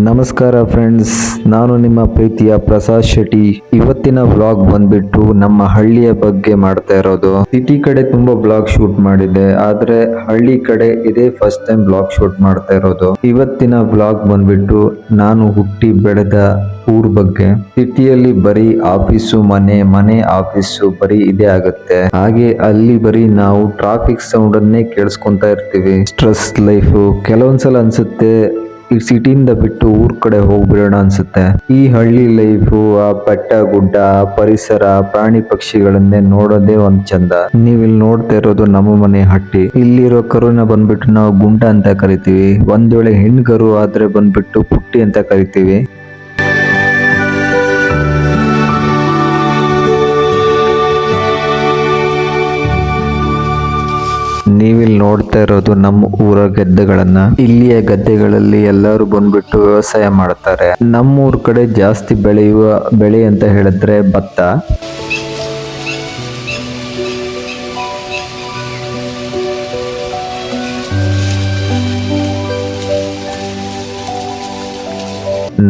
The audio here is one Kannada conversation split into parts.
ನಮಸ್ಕಾರ ಫ್ರೆಂಡ್ಸ್, ನಾನು ನಿಮ್ಮ ಪ್ರೀತಿಯ ಪ್ರಸಾದ್ ಶೆಟ್ಟಿ. ಇವತ್ತಿನ ವ್ಲಾಗ್ ಬಂದ್ಬಿಟ್ಟು ನಮ್ಮ ಹಳ್ಳಿಯ ಬಗ್ಗೆ ಮಾಡ್ತಾ ಇರೋದು. ಸಿಟಿ ಕಡೆ ತುಂಬಾ ವ್ಲಾಗ್ ಶೂಟ್ ಮಾಡಿದೆ, ಆದ್ರೆ ಹಳ್ಳಿ ಕಡೆ ಇದೇ ಫಸ್ಟ್ ಟೈಮ್ ವ್ಲಾಗ್ ಶೂಟ್ ಮಾಡ್ತಾ ಇರೋದು. ಇವತ್ತಿನ ವ್ಲಾಗ್ ಬಂದ್ಬಿಟ್ಟು ನಾನು ಹುಟ್ಟಿ ಬೆಳೆದ ಊರ್ ಬಗ್ಗೆ. ಸಿಟಿಯಲ್ಲಿ ಬರೀ ಆಫೀಸು ಮನೆ ಆಫೀಸು ಬರೀ ಇದೇ ಆಗುತ್ತೆ. ಹಾಗೆ ಅಲ್ಲಿ ಬರೀ ನಾವು ಟ್ರಾಫಿಕ್ ಸೌಂಡ್ ಅನ್ನೇ ಕೇಳಿಸ್ಕೊಂತಾ ಇರ್ತೀವಿ. Stress life. ಕೆಲವೊಂದ್ಸಲ ಅನ್ಸುತ್ತೆ ಈ ಸಿಟಿಯಿಂದ ಬಿಟ್ಟು ಊರ್ ಕಡೆ ಹೋಗ್ಬಿಡೋಣ ಅನ್ಸುತ್ತೆ. ಈ ಹಳ್ಳಿ ಲೈಫು, ಆ ಬೆಟ್ಟ ಗುಡ್ಡ, ಪರಿಸರ, ಪ್ರಾಣಿ ಪಕ್ಷಿಗಳನ್ನೇ ನೋಡೋದೇ ಒಂದ್ ಚಂದ. ನೀವಿಲ್ಲಿ ನೋಡ್ತಾ ಇರೋದು ನಮ್ಮ ಮನೆ ಹಟ್ಟಿ. ಇಲ್ಲಿರೋ ಕರುನ ಬಂದ್ಬಿಟ್ಟು ನಾವು ಗುಂಡ ಅಂತ ಕರಿತೀವಿ. ಒಂದ್ ವೇಳೆ ಹೆಣ್ಗರು ಆದ್ರೆ ಬಂದ್ಬಿಟ್ಟು ಪುಟ್ಟಿ ಅಂತ ಕರಿತೀವಿ. ನೀವಿಲ್ಲಿ ನೋಡ್ತಾ ಇರೋದು ನಮ್ಮ ಊರ ಗದ್ದೆಗಳನ್ನ. ಇಲ್ಲಿಯ ಗದ್ದೆಗಳಲ್ಲಿ ಎಲ್ಲರೂ ಬಂದ್ಬಿಟ್ಟು ವ್ಯವಸಾಯ ಮಾಡ್ತಾರೆ. ನಮ್ಮೂರ್ ಕಡೆ ಜಾಸ್ತಿ ಬೆಳೆಯುವ ಬೆಳೆ ಅಂತ ಹೇಳಿದ್ರೆ ಭತ್ತ.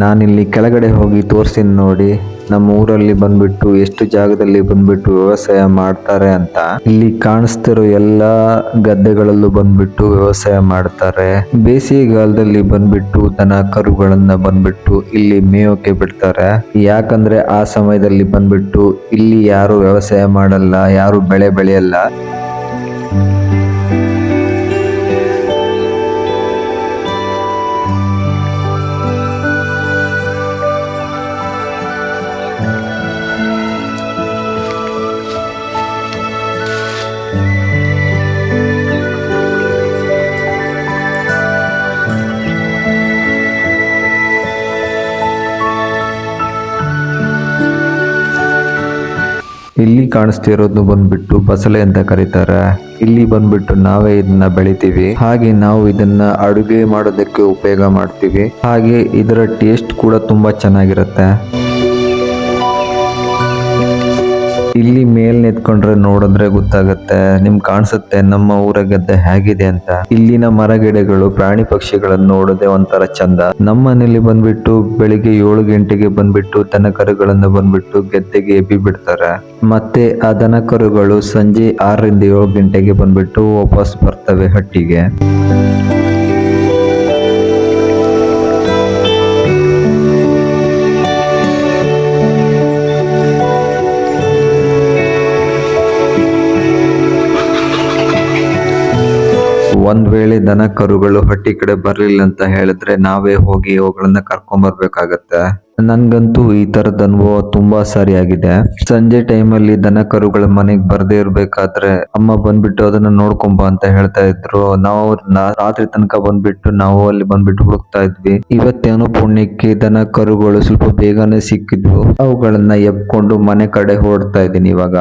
ನಾನಿಲ್ಲಿ ಕೆಳಗಡೆ ಹೋಗಿ ತೋರಿಸ್ತೀನಿ ನೋಡಿ, ನಮ್ಮ ಊರಲ್ಲಿ ಬಂದ್ಬಿಟ್ಟು ಎಷ್ಟು ಜಾಗದಲ್ಲಿ ಬಂದ್ಬಿಟ್ಟು ವ್ಯವಸಾಯ ಮಾಡ್ತಾರೆ ಅಂತ. ಇಲ್ಲಿ ಕಾಣಿಸ್ತಿರೋ ಎಲ್ಲಾ ಗದ್ದೆಗಳಲ್ಲೂ ಬಂದ್ಬಿಟ್ಟು ವ್ಯವಸಾಯ ಮಾಡ್ತಾರೆ. ಬೇಸಿಗೆಗಾಲದಲ್ಲಿ ಬಂದ್ಬಿಟ್ಟು ದನ ಕರುಗಳನ್ನ ಬಂದ್ಬಿಟ್ಟು ಇಲ್ಲಿ ಮೇಯೋಕೆ ಬಿಡ್ತಾರೆ. ಯಾಕಂದ್ರೆ ಆ ಸಮಯದಲ್ಲಿ ಬಂದ್ಬಿಟ್ಟು ಇಲ್ಲಿ ಯಾರು ವ್ಯವಸಾಯ ಮಾಡಲ್ಲ, ಯಾರು ಬೆಳೆ ಬೆಳೆಯಲ್ಲ. ಇಲ್ಲಿ ಕಾಣಿಸ್ತಿರೋದು ಬಂದ್ಬಿಟ್ಟು ಬಸಳೆ ಅಂತ ಕರೀತಾರೆ. ಇಲ್ಲಿ ಬಂದ್ಬಿಟ್ಟು ನಾವೇ ಇದನ್ನ ಬೆಳಿತೀವಿ. ಹಾಗೆ ನಾವು ಇದನ್ನ ಅಡುಗೆ ಮಾಡೋದಕ್ಕೆ ಉಪಯೋಗ ಮಾಡ್ತೀವಿ. ಹಾಗೆ ಇದರ ಟೇಸ್ಟ್ ಕೂಡ ತುಂಬಾ ಚೆನ್ನಾಗಿರುತ್ತೆ. ಇಲ್ಲಿ ಮೇಲ್ ನಿಂತ್ಕೊಂಡ್ರೆ ನೋಡಿದ್ರೆ ಗೊತ್ತಾಗುತ್ತೆ, ನಿಮ್ಗೆ ಕಾಣಿಸುತ್ತೆ ನಮ್ಮ ಊರ ಗದ್ದೆ ಹೇಗಿದೆ ಅಂತ. ಇಲ್ಲಿನ ಮರಗಿಡಗಳು, ಪ್ರಾಣಿ ಪಕ್ಷಿಗಳನ್ನು ನೋಡೋದೇ ಒಂಥರ ಚಂದ. ನಮ್ಮ ಮನೇಲಿ ಬಂದ್ಬಿಟ್ಟು ಬೆಳಿಗ್ಗೆ 7 ಗಂಟೆಗೆ ಬಂದ್ಬಿಟ್ಟು ದನ ಕರುಗಳನ್ನ ಬಂದ್ಬಿಟ್ಟು ಗದ್ದೆಗೆ ಎಬ್ಬಿ ಬಿಡ್ತಾರೆ. ಮತ್ತೆ ಆ ದನ ಕರುಗಳು ಸಂಜೆ 6 ರಿಂದ 7 ಗಂಟೆಗೆ ಬಂದ್ಬಿಟ್ಟು ವಾಪಸ್ ಬರ್ತವೆ ಹಟ್ಟಿಗೆ. ಒಂದ್ ವೇಳೆ ದನ ಕರುಗಳು ಹಟ್ಟಿ ಕಡೆ ಬರ್ಲಿಲ್ಲ ಅಂತ ಹೇಳಿದ್ರೆ ನಾವೇ ಹೋಗಿ ಅವುಗಳನ್ನ ಕರ್ಕೊಂಡ್ ಬರ್ಬೇಕಾಗತ್ತೆ. ನನ್ಗಂತೂ ಈ ತರದ ಅನುಭವ ತುಂಬಾ ಸಾರಿ ಆಗಿದೆ. ಸಂಜೆ ಟೈಮಲ್ಲಿ ದನ ಕರುಗಳ ಮನೆಗ್ ಬರ್ದೇ ಇರ್ಬೇಕಾದ್ರೆ ಅಮ್ಮ ಬಂದ್ಬಿಟ್ಟು ಅದನ್ನ ನೋಡ್ಕೊಂಬ ಅಂತ ಹೇಳ್ತಾ ಇದ್ರು. ನಾವು ರಾತ್ರಿ ತನಕ ಬಂದ್ಬಿಟ್ಟು ನಾವು ಅಲ್ಲಿ ಬಂದ್ಬಿಟ್ಟು ಹುಡುಕ್ತಾ ಇದ್ವಿ. ಇವತ್ತೇನೋ ಪುಣ್ಯಕ್ಕೆ ದನ ಕರುಗಳು ಸ್ವಲ್ಪ ಬೇಗನೆ ಸಿಕ್ಕಿದ್ವು. ಅವುಗಳನ್ನ ಎಬ್ಕೊಂಡು ಮನೆ ಕಡೆ ಹೊರಡ್ತಾ ಇದ್ದೀನಿ ಇವಾಗ.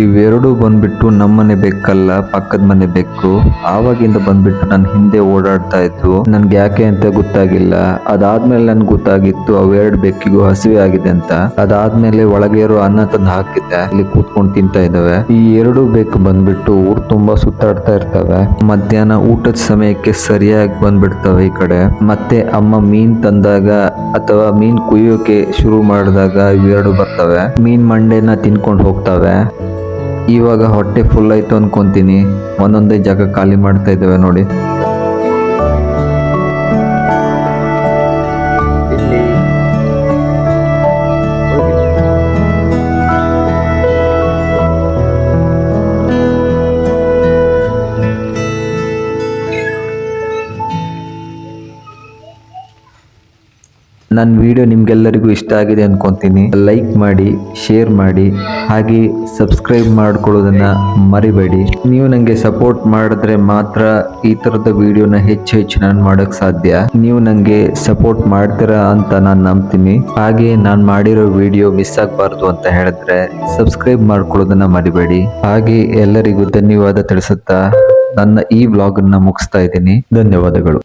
ಇವೆರಡು ಬಂದ್ಬಿಟ್ಟು ನಮ್ಮನೆ ಬೆಕ್ಕಲ್ಲ, ಪಕ್ಕದ ಮನೆ ಬೆಕ್ಕು. ಆವಾಗಿಂದ ಬಂದ್ಬಿಟ್ಟು ನನ್ನ ಹಿಂದೆ ಓಡಾಡ್ತಾ ಇದ್ವು. ನನ್ಗೆ ಯಾಕೆ ಅಂತ ಗೊತ್ತಾಗಿಲ್ಲ. ಅದಾದ್ಮೇಲೆ ನನ್ಗೆ ಗೊತ್ತಾಗಿತ್ತು ಅವೆರಡು ಬೆಕ್ಕಿಗೂ ಹಸಿವೆ ಆಗಿದೆ ಅಂತ. ಅದಾದ್ಮೇಲೆ ಒಳಗೆ ಇರೋ ಅನ್ನ ತಂದು ಹಾಕಿದ್ದೆ, ಇಲ್ಲಿ ಕೂತ್ಕೊಂಡು ತಿಂತಾ ಇದ್ದಾವೆ. ಈ ಎರಡು ಬೆಕ್ಕು ಬಂದ್ಬಿಟ್ಟು ಊರ್ ತುಂಬಾ ಸುತ್ತಾಡ್ತಾ ಇರ್ತವೆ. ಮಧ್ಯಾಹ್ನ ಊಟದ ಸಮಯಕ್ಕೆ ಸರಿಯಾಗಿ ಬಂದ್ಬಿಡ್ತವೆ ಈ ಕಡೆ. ಮತ್ತೆ ಅಮ್ಮ ಮೀನ್ ತಂದಾಗ ಅಥವಾ ಮೀನ್ ಕುಯ್ಯೋಕೆ ಶುರು ಮಾಡಿದಾಗ ಇವೆರಡು ಬರ್ತವೆ. ಮೀನ್ ಮಂಡೆನ ತಿನ್ಕೊಂಡು ಹೋಗ್ತವೆ. ಇವಾಗ ಹೊಟ್ಟೆ ಫುಲ್ ಆಯ್ತು ಅನ್ಕೊಂತೀನಿ. ಒಂದೊಂದೇ ಜಾಗ ಖಾಲಿ ಮಾಡ್ತಾ ಇದ್ದೇವೆ ನೋಡಿ. ನನ್ನ ವಿಡಿಯೋ ನಿಮ್ಗೆಲ್ಲರಿಗೂ ಇಷ್ಟ ಆಗಿದೆ ಅನ್ಕೊಂತೀನಿ. ಲೈಕ್ ಮಾಡಿ, ಶೇರ್ ಮಾಡಿ, ಹಾಗೆ ಸಬ್ಸ್ಕ್ರೈಬ್ ಮಾಡ್ಕೊಳ್ಳೋದನ್ನ ಮರಿಬೇಡಿ. ನೀವು ನಂಗೆ ಸಪೋರ್ಟ್ ಮಾಡಿದ್ರೆ ಮಾತ್ರ ಈ ತರದ ವಿಡಿಯೋನ ಹೆಚ್ಚು ನಾನು ಮಾಡಕ್ ಸಾಧ್ಯ. ನೀವು ನಂಗೆ ಸಪೋರ್ಟ್ ಮಾಡ್ತೀರಾ ಅಂತ ನಾನು ನಂಬ್ತೀನಿ. ಹಾಗೆ ನಾನು ಮಾಡಿರೋ ವಿಡಿಯೋ ಮಿಸ್ ಆಗಬಾರ್ದು ಅಂತ ಹೇಳಿದ್ರೆ ಸಬ್ಸ್ಕ್ರೈಬ್ ಮಾಡ್ಕೊಳ್ಳೋದನ್ನ ಮರಿಬೇಡಿ. ಹಾಗೆ ಎಲ್ಲರಿಗೂ ಧನ್ಯವಾದ ತಿಳಿಸುತ್ತಾ ನನ್ನ ಈ ವ್ಲಾಗ್ ಅನ್ನ ಮುಗಿಸ್ತಾ ಇದ್ದೀನಿ. ಧನ್ಯವಾದಗಳು.